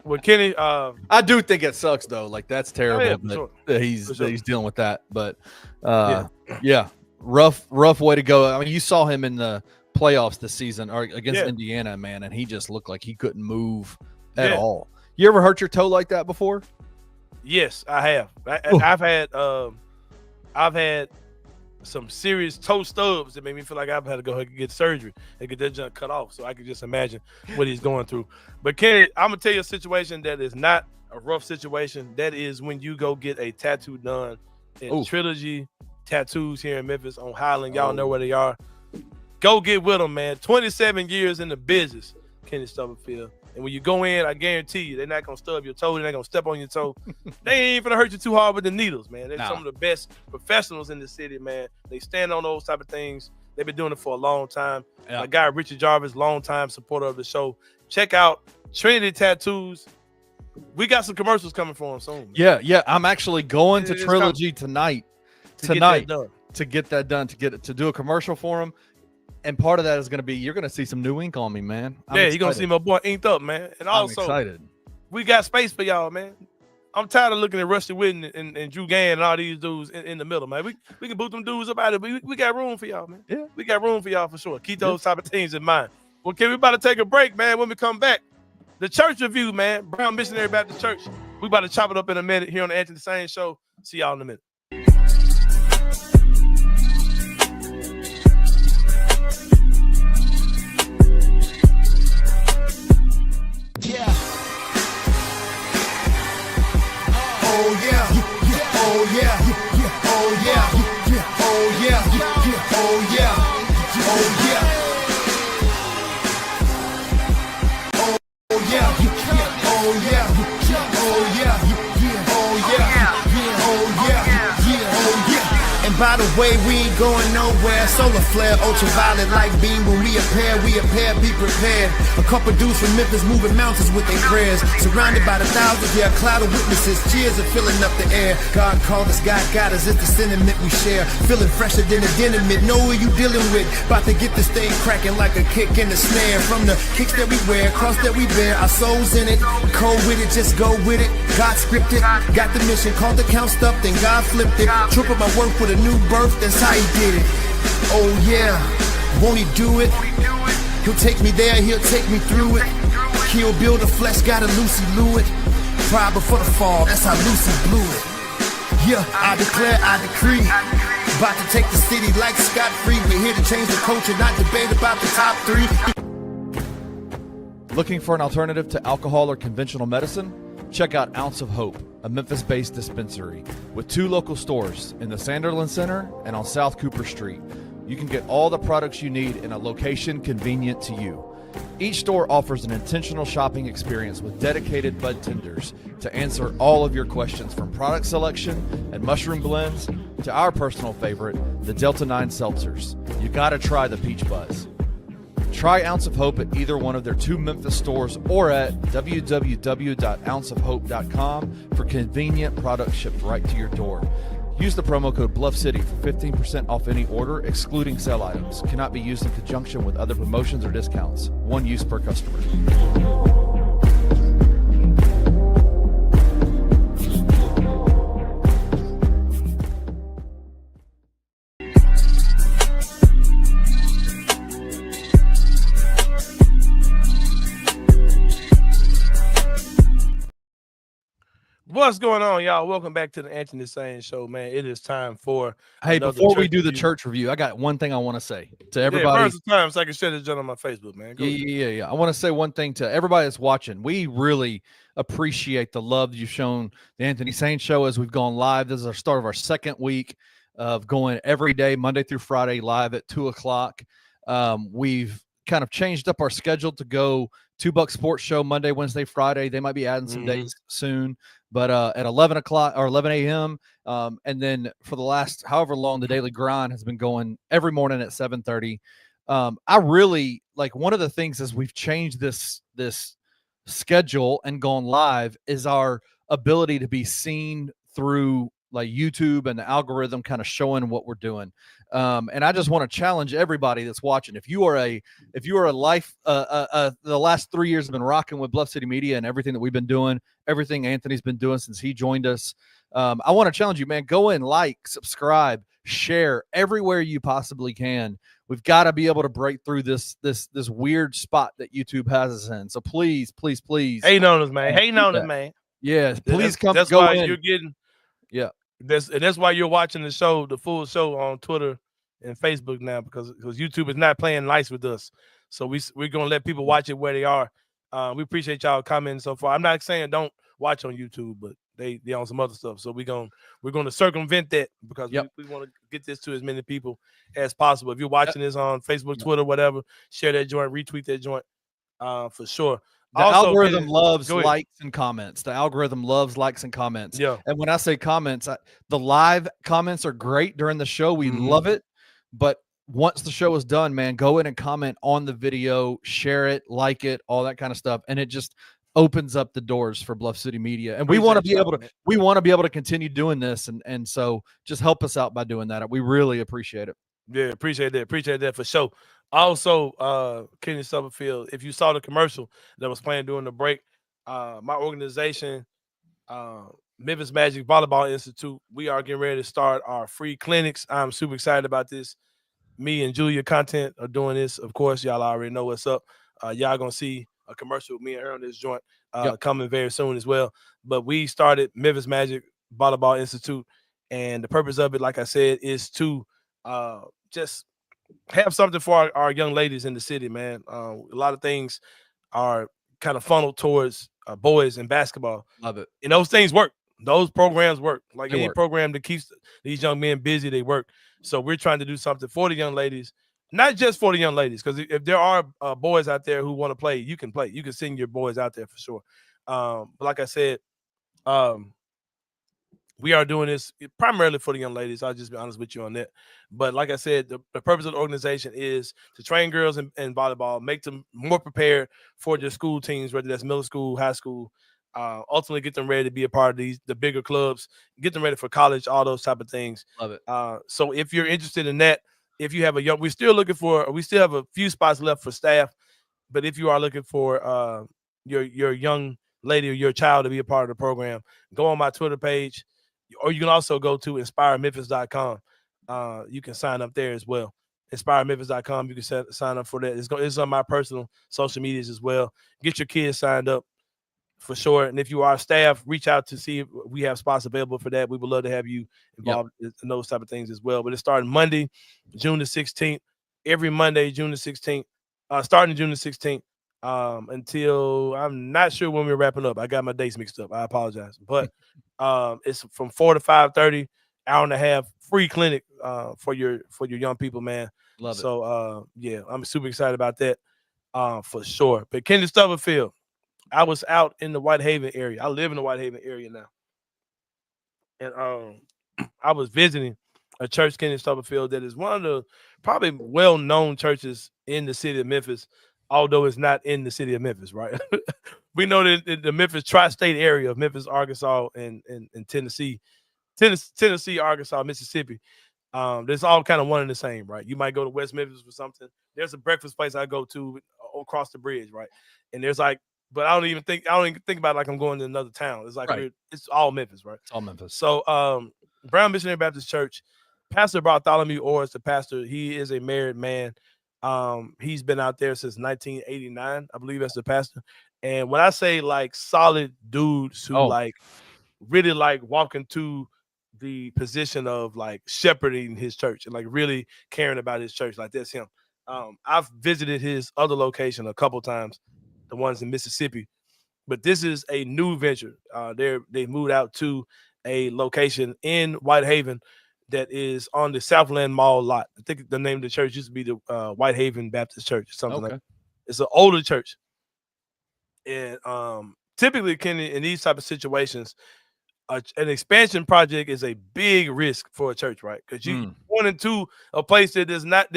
Well, Kenny, I do think it sucks though. Like that's terrible that he's dealing with that. But yeah, rough way to go. I mean, you saw him in the playoffs this season or against Indiana, man, and he just looked like he couldn't move at all. You ever hurt your toe like that before? Yes, I have. I've had some serious toe stubs that made me feel like I've had to go ahead and get surgery and get that junk cut off. So I can just imagine what he's going through. But Kenny, I'm gonna tell you a situation that is not a rough situation. That is when you go get a tattoo done in Trilogy Tattoos here in Memphis on Highland. Y'all know where they are. Go get with them, man. 27 years in the business, Kenny Stubblefield. And when you go in, I guarantee you, they're not going to stub your toe. They're not going to step on your toe. They ain't going to hurt you too hard with the needles, man. They're some of the best professionals in the city, man. They stand on those type of things. They've been doing it for a long time. Yeah. My guy, Richard Jarvis, longtime supporter of the show. Check out Trinity Tattoos. We got some commercials coming for them soon. Man. Yeah. I'm actually going to Trilogy tonight to get that done, to do a commercial for them. And part of that is going to be, you're going to see some new ink on me, man. You're going to see my boy inked up, man. And also, I'm excited. We got space for y'all, man. I'm tired of looking at Rusty Whitten and Drew Gann and all these dudes in the middle, man. We can boot them dudes up out of it. We got room for y'all, man. Yeah. We got room for y'all for sure. Keep those type of things in mind. Well, we about to take a break, man. When we come back, the church review, man. Brown Missionary Baptist Church. We about to chop it up in a minute here on the Anthony Sain Show. See y'all in a minute. By the way, we ain't going nowhere. Solar flare, ultraviolet light beam. When we appear, be prepared. A couple dudes from Memphis moving mountains with their prayers. Surrounded by the thousands, a cloud of witnesses. Cheers are filling up the air. God called us, God got us. It's the sentiment we share. Feeling fresher than a deniment. Know who you dealing with. About to get this thing cracking like a kick in the snare. From the kicks that we wear, cross that we bear. Our souls in it. Cold with it, just go with it. God scripted. Got the mission, called the count stuff, then God flipped it. Triple my work with a new birth, that's how he did it. Oh yeah, won't he do it? He'll take me there, he'll take me through it. He'll build a flesh, gotta Lucy Lou it. Pride before the fall, that's how Lucy blew it. Yeah, I declare, I decree. About to take the city like scot-free. We're here to change the culture, not debate about the top 3. Looking for an alternative to alcohol or conventional medicine? Check out Ounce of Hope, a Memphis-based dispensary with 2 local stores in the Sanderland Center and on South Cooper Street. You can get all the products you need in a location convenient to you. Each store offers an intentional shopping experience with dedicated bud tenders to answer all of your questions, from product selection and mushroom blends to our personal favorite, the Delta 9 seltzers. You gotta try the Peach Buzz. Try Ounce of Hope at either one of their 2 Memphis stores or at www.ounceofhope.com for convenient products shipped right to your door. Use the promo code BluffCity for 15% off any order, excluding sale items. Cannot be used in conjunction with other promotions or discounts. One use per customer. What's going on, y'all? Welcome back to the Anthony Sain Show, man. It is time for. Hey, before we do the church review, I got one thing I want to say to everybody. First time, so I can share this on my Facebook, man. Yeah. I want to say one thing to everybody that's watching. We really appreciate the love you've shown the Anthony Sain Show as we've gone live. This is our start of our second week of going every day, Monday through Friday, live at 2:00. We've kind of changed up our schedule to go $2 Sports Show Monday, Wednesday, Friday. They might be adding some days soon, but at 11 o'clock or 11 a.m. And then for the last however long, the Daily Grind has been going every morning at 7:30. I really like, one of the things as we've changed this schedule and gone live is our ability to be seen through like YouTube and the algorithm kind of showing what we're doing. And I just want to challenge everybody that's watching. If you are a life, the last 3 years have been rocking with Bluff City Media and everything that we've been doing, everything Anthony's been doing since he joined us. I want to challenge you, man, go in, like, subscribe, share everywhere you possibly can. We've got to be able to break through this weird spot that YouTube has us in. So please. Hating on us, man. Hating on us, man. Yeah, please come. That's go why in. you're getting. Yeah. That's why you're watching the show, the full show on Twitter and Facebook now, because YouTube is not playing nice with us. So we're gonna let people watch it where they are. We appreciate y'all commenting so far. I'm not saying don't watch on YouTube, but they on some other stuff. So we're gonna circumvent that because we want to get this to as many people as possible. If you're watching this on Facebook, Twitter, whatever, share that joint, retweet that joint, for sure. The algorithm loves likes and comments. The algorithm loves likes and comments. Yeah. And when I say comments, the live comments are great during the show. We love it. But once the show is done, man, go in and comment on the video, share it, like it, all that kind of stuff. And it just opens up the doors for Bluff City Media. And we want to be able to continue doing this. And so just help us out by doing that. We really appreciate it. Yeah, appreciate that. Appreciate that for sure. Also, Kenny Summerfield, if you saw the commercial that was playing during the break, my organization, Memphis Magic Volleyball Institute, we are getting ready to start our free clinics. I'm super excited about this. Me and Julia Content are doing this. Of course, y'all already know what's up. Y'all going to see a commercial with me and her on this joint coming very soon as well. But we started Memphis Magic Volleyball Institute, and the purpose of it, like I said, is to just have something for our young ladies in the city, man. A lot of things are kind of funneled towards boys and basketball. Love it. And those things work. Those programs work. Like any program that keeps these young men busy, they work. So we're trying to do something for the young ladies, not just for the young ladies, because if there are boys out there who want to play, you can play. You can send your boys out there for sure. But like I said, we are doing this primarily for the young ladies. I'll just be honest with you on that. But like I said, the purpose of the organization is to train girls in volleyball, make them more prepared for their school teams, whether that's middle school, high school, ultimately get them ready to be a part of the bigger clubs, get them ready for college, all those type of things. Love it. So if you're interested in that, if you have we still have a few spots left for staff, but if you are looking for your young lady or your child to be a part of the program, go on my Twitter page. Or you can also go to inspirememphis.com. You can sign up there as well. Inspirememphis.com. You can sign up for that. It's on my personal social medias as well. Get your kids signed up for sure. And if you are staff, reach out to see if we have spots available for that. We would love to have you involved in those type of things as well. But it's starting Monday, June the 16th. Every Monday, June the 16th. Starting June the 16th. Until I'm not sure when we're wrapping up. I got my dates mixed up. I apologize. But it's from 4 to 5:30, hour and a half, free clinic for your young people, man. Love it. So I'm super excited about that. for sure. But Kenny Stubblefield, I was out in the Whitehaven area. I live in the Whitehaven area now. And I was visiting a church, Kenny Stubblefield, that is one of the probably well-known churches in the city of Memphis, although it's not in the city of Memphis, right? We know that the Memphis tri-state area of Memphis, Arkansas, and Tennessee, Arkansas, Mississippi. There's all kind of one and the same, right? You might go to West Memphis for something. There's a breakfast place I go to across the bridge, right? And there's like, but I don't even think about it like I'm going to another town. It's like it's all Memphis, right? It's all Memphis. So Brown Missionary Baptist Church, Pastor Bartholomew Orr is the pastor. He is a married man. He's been out there since 1989, I believe, as the pastor. And when I say like solid dudes who like really like walk into the position of like shepherding his church and like really caring about his church, like that's him. I've visited his other location a couple times, the ones in Mississippi, but this is a new venture. They moved out to a location in Whitehaven that is on the Southland Mall lot. I think the name of the church used to be the Whitehaven Baptist Church or something like that. It's an older church. And typically, Kenny, in these type of situations, an expansion project is a big risk for a church, right? Because you went into a place that does not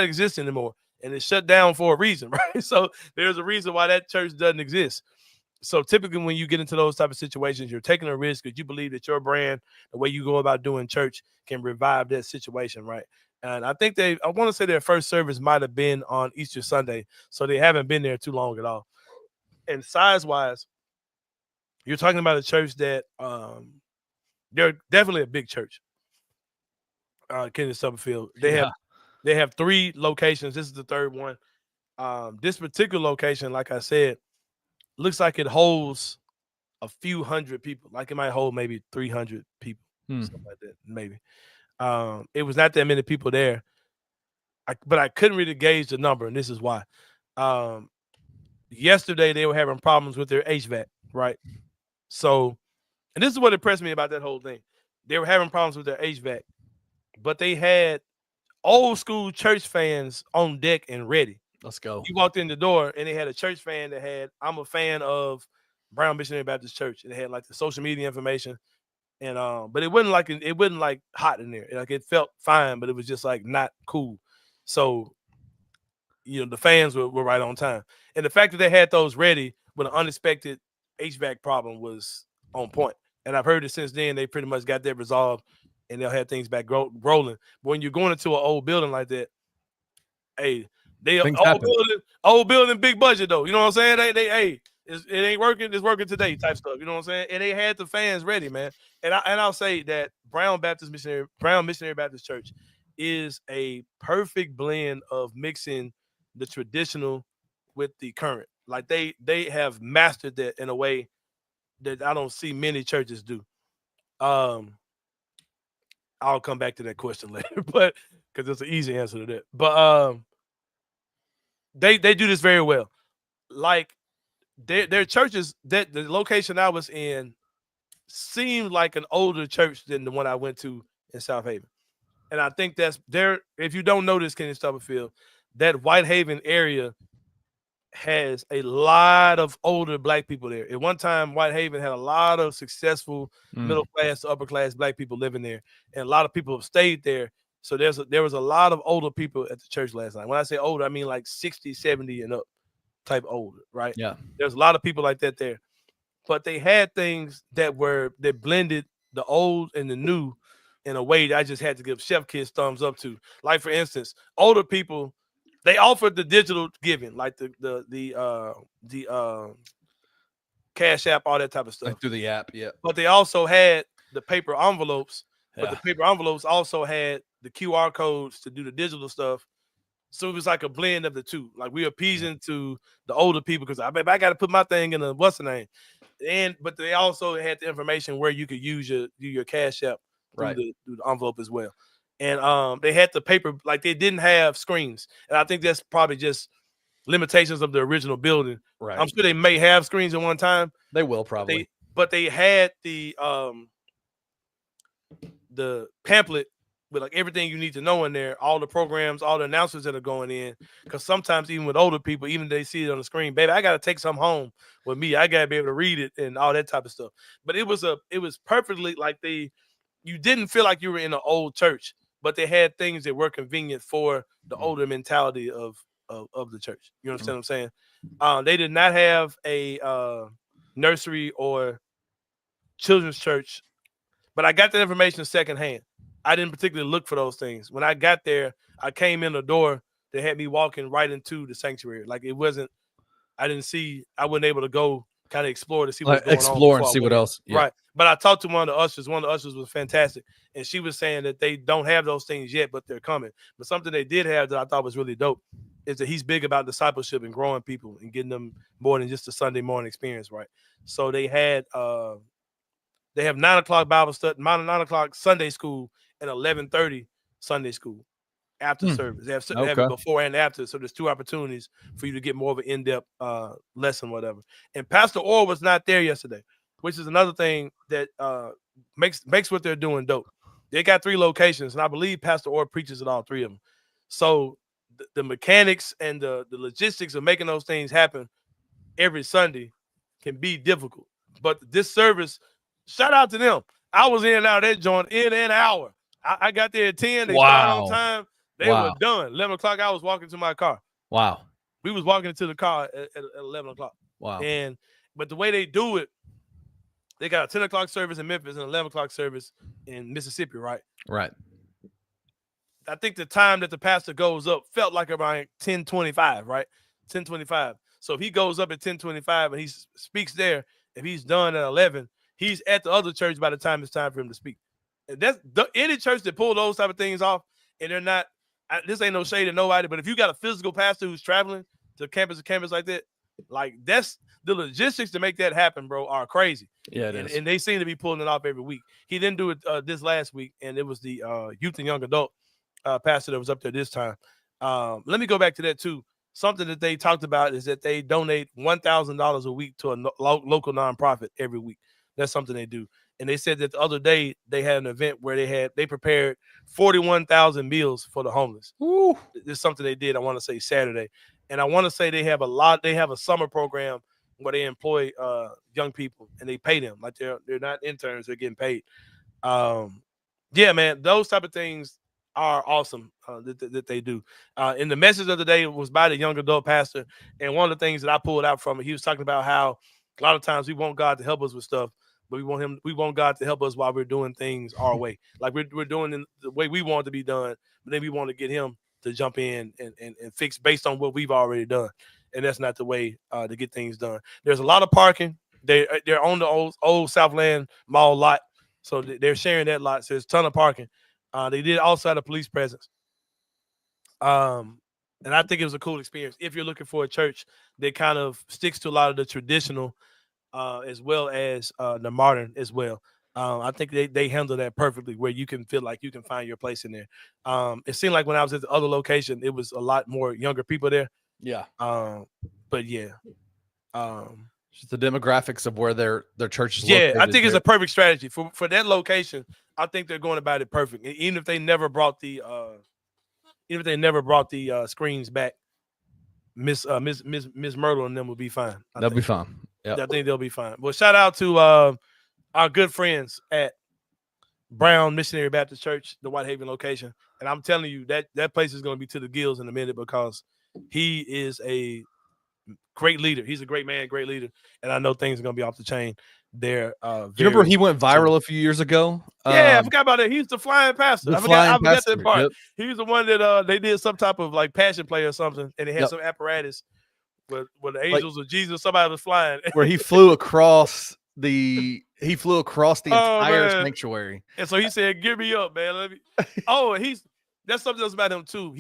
exist anymore, and it's shut down for a reason, right? So there's a reason why that church doesn't exist. So typically, when you get into those type of situations, you're taking a risk because you believe that your brand, the way you go about doing church, can revive that situation, right? And I think I want to say their first service might have been on Easter Sunday, so they haven't been there too long at all. And size-wise, you're talking about a church that they're definitely a big church. Kenny Stubblefield. They have 3 locations. This is the third one. This particular location, like I said, looks like it holds a few hundred people. Like it might hold maybe 300 people, something like that, maybe. It was not that many people there, but I couldn't really gauge the number, and this is why. Yesterday, they were having problems with their HVAC, right? So, and this is what impressed me about that whole thing. They were having problems with their HVAC, but they had old school church fans on deck and ready. Let's go. You walked in the door and they had a church fan that had, I'm a fan of Brown Missionary Baptist Church. And they had like the social media information. And but it wasn't like hot in there. Like it felt fine, but it was just like not cool. So, you know, the fans were right on time. And the fact that they had those ready with an unexpected HVAC problem was on point. And I've heard that since then they pretty much got that resolved and they'll have things back rolling. But when you're going into an old building like that, hey, they old building, big budget though. You know what I'm saying? They it ain't working. It's working today type stuff. You know what I'm saying? And they had the fans ready, man. And I'll say that Brown Missionary Baptist Church is a perfect blend of mixing the traditional with the current. Like they have mastered that in a way that I don't see many churches do. I'll come back to that question later, but because it's an easy answer to that. But they do this very well. Like their churches, that the location I was in seemed like an older church than the one I went to in South Haven. And I think that's there. If you don't know this, Kenny Stubblefield, that Whitehaven area has a lot of older black people there. At one time, Whitehaven had a lot of successful middle class to upper class black people living there, and a lot of people have stayed there. So there was a lot of older people at the church last night. When I say older, I mean like 60, 70 and up type older, right? Yeah. There's a lot of people like that there. But they had things that blended the old and the new in a way that I just had to give Chef Kids thumbs up to. Like, for instance, older people, they offered the digital giving, like the Cash App, all that type of stuff. Like through the app, yeah. But they also had the paper envelopes, but the paper envelopes also had the QR codes to do the digital stuff. So it was like a blend of the two. Like we appeasing to the older people because I got to put my thing in the what's the name, but they also had the information where you could use your Cash App through the envelope as well. And they had the paper, like they didn't have screens, and I think that's probably just limitations of the original building. Right. I'm sure they may have screens at one time. They will probably, but they had the pamphlet with like everything you need to know in there, all the programs, all the announcers that are going in. Because sometimes even with older people, even they see it on the screen, baby, I got to take some home with me. I got to be able to read it and all that type of stuff. But it was perfectly like you didn't feel like you were in an old church, but they had things that were convenient for the older mentality of the church. You understand what I'm saying? They did not have a nursery or children's church, but I got that information secondhand. I didn't particularly look for those things. When I got there, I came in the door that had me walking right into the sanctuary. Like I wasn't able to go kind of explore to see what's going on. Explore and see what else. Yeah. Right. But I talked to one of the ushers. One of the ushers was fantastic. And she was saying that they don't have those things yet, but they're coming. But something they did have that I thought was really dope is that he's big about discipleship and growing people and getting them more than just a Sunday morning experience, right? So they have 9 o'clock Bible study, 9 o'clock Sunday school, and 11:30 Sunday school after service. They have it before and after. So there's 2 opportunities for you to get more of an in-depth lesson, whatever. And Pastor Orr was not there yesterday, which is another thing that makes what they're doing dope. They got 3 locations, and I believe Pastor Orr preaches at all 3 of them. So the mechanics and the logistics of making those things happen every Sunday can be difficult. But this service, shout out to them. I was in and out of that joint in an hour. I got there at 10. They started on time. They were done. 11 o'clock, I was walking to my car. Wow. We was walking into the car at 11 o'clock. Wow. But the way they do it, they got a 10 o'clock service in Memphis and an 11 o'clock service in Mississippi, right? Right. I think the time that the pastor goes up felt like around 10:25, right? 10:25. So if he goes up at 10:25 and he speaks there, if he's done at 11, he's at the other church by the time it's time for him to speak. And that's any church that pull those type of things off, and they're not. This ain't no shade to nobody, but if you got a physical pastor who's traveling to campus like that, like that's the logistics to make that happen, bro, are crazy. Yeah, it is. And they seem to be pulling it off every week. He didn't do it this last week, and it was the youth and young adult pastor that was up there this time. Let me go back to that too. Something that they talked about is that they donate $1,000 a week to a local nonprofit every week. That's something they do. And they said that the other day they had an event where they prepared 41,000 meals for the homeless. Ooh. This is something they did, I want to say Saturday. And I want to say they have a summer program where they employ young people and they pay them. Like they're not interns, they're getting paid. Yeah, man, those type of things are awesome that they do. And the message of the day was by the young adult pastor. And one of the things that I pulled out from it, he was talking about how a lot of times we want God to help us with stuff, but we want God to help us while we're doing things our way. Like we're doing it the way we want it to be done, but then we want to get him to jump in and fix based on what we've already done. And that's not the way to get things done. There's a lot of parking. They're on the old Southland Mall lot. So they're sharing that lot. So there's a ton of parking. They did also have a police presence. And I think it was a cool experience. If you're looking for a church that kind of sticks to a lot of the traditional as well as the modern as well. I think they handle that perfectly where you can feel like you can find your place in there. It seemed like when I was at the other location, it was a lot more younger people there. Yeah. But yeah. Just the demographics of where their church is located. Yeah, I think it's a perfect strategy. For that location, I think they're going about it perfect. Even if they never brought the screens back, Miss Myrtle and them will be fine. They'll be fine. Yeah, I think they'll be fine. Well, shout out to our good friends at Brown Missionary Baptist Church, the Whitehaven location. And I'm telling you, that place is going to be to the gills in a minute because he is a great leader. He's a great man, great leader. And I know things are going to be off the chain there. Do you remember he went viral a few years ago? Yeah, I forgot about that. He's the flying pastor. I forgot that part. Yep. He was the one that they did some type of like passion play or something, and they had some apparatus where the angels of Jesus, somebody was flying. Where he flew across the entire sanctuary. And so he said, "Give me up, man." Let me. That's something else about him too.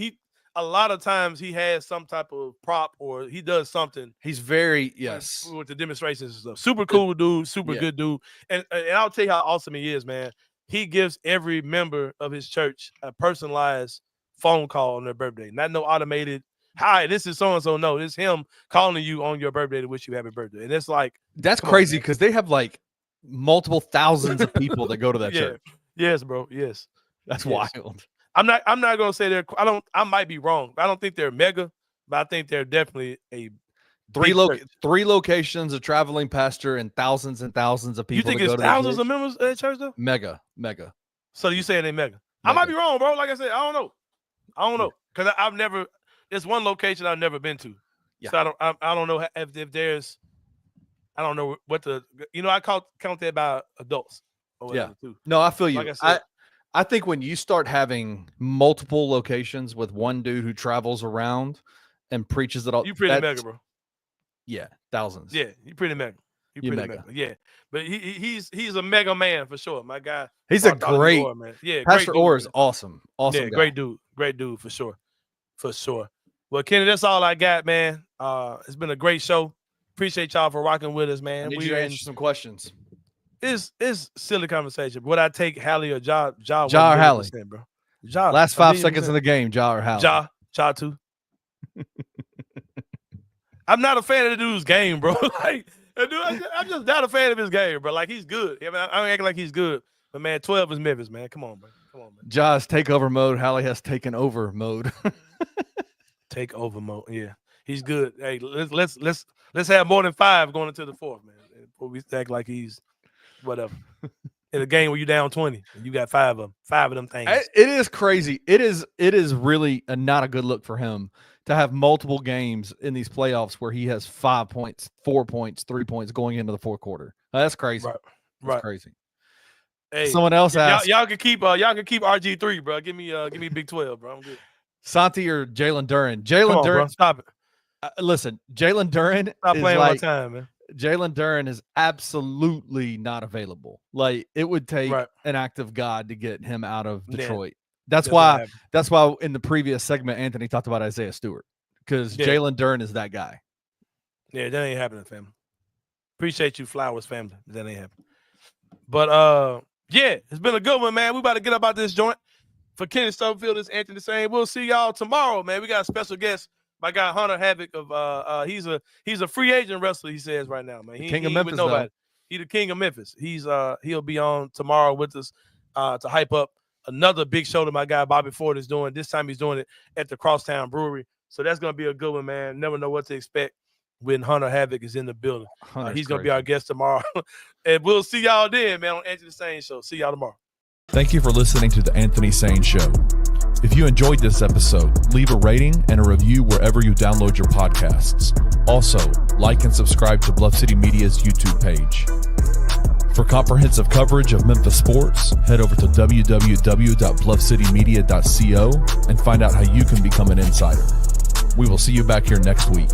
A lot of times he has some type of prop or he does something. He's very with the demonstrations and stuff. Super cool dude, super good dude. And I'll tell you how awesome he is, man. He gives every member of his church a personalized phone call on their birthday. Not no automated, "Hi, this is so-and-so." No, it's him calling you on your birthday to wish you happy birthday. And it's like, that's crazy because they have like multiple thousands of people that go to that church. Yes, bro. Yes. That's wild. I'm not gonna say I might be wrong. I don't think they're mega, but I think they're definitely a three locations, a traveling pastor, and thousands of people. You think it's thousands of members at church though? Mega. So you saying they mega? I might be wrong, bro. Like I said, I don't know. Because I've never. There's one location I've never been to. Yeah. So I don't know if there's. I don't know what the. I count that by adults. Or whatever too. No, I feel you. Like I think when you start having multiple locations with one dude who travels around and preaches it all, you pretty mega, bro. Yeah, thousands. Yeah, you pretty mega. You pretty mega. Yeah, but he's a mega man for sure. My guy. He's a great man. Yeah, Pastor Orr is awesome. Awesome. Yeah, guy. great dude for sure. Well, Kenny, that's all I got, man. It's been a great show. Appreciate y'all for rocking with us, man. We answer some questions. It's silly conversation. Would I take Hallie or Ja or Hallie, bro? Ja. Last 5 seconds of the game, Ja or Hallie? Ja too. I'm not a fan of the dude's game, bro. Like, dude, I'm just not a fan of his game, bro. Like, he's good. I mean, I'm acting like he's good, but man, 12 is Memphis, man. Come on, man. Ja's takeover mode. Hallie has taken over mode. Takeover mode. Yeah, he's good. Hey, let's have more than 5 going into the 4th, man. Before we act like he's whatever. In a game where you down 20, and you got 5 of them things. It is crazy. It is really not a good look for him to have multiple games in these playoffs where he has 5 points, 4 points, 3 points going into the 4th quarter. That's crazy. Right. That's crazy. Hey, someone else asked. Y'all can keep RG3, bro. Give me Big 12, bro. I'm good. Santi or Jalen Duren? Jalen Duren. Bro, stop it. Listen, Jalen Duren. Stop playing one time, man. Jalen Duren is absolutely not available. Like, it would take an act of God to get him out of Detroit. That's why in the previous segment, Anthony talked about Isaiah Stewart, because Jalen Duren is that guy. Yeah, that ain't happening, family. Appreciate you, Flowers family. That ain't happening. But it's been a good one, man. We about to get up out this joint. For Kenny Stubblefield, it's Anthony Sain. We'll see y'all tomorrow, man. We got a special guest. My guy Hunter Havoc of he's a free agent wrestler, he says right now, man. He king of Memphis, nobody. He the king of Memphis. He'll be on tomorrow with us to hype up another big show that my guy Bobby Ford is doing. This time he's doing it at the Crosstown Brewery. So that's gonna be a good one, man. Never know what to expect when Hunter Havoc is in the building. He's gonna be our guest tomorrow. And we'll see y'all then, man, on Anthony Sain Show. See y'all tomorrow. Thank you for listening to the Anthony Sain Show. If you enjoyed this episode, leave a rating and a review wherever you download your podcasts. Also, like and subscribe to Bluff City Media's YouTube page. For comprehensive coverage of Memphis sports, head over to www.bluffcitymedia.co and find out how you can become an insider. We will see you back here next week.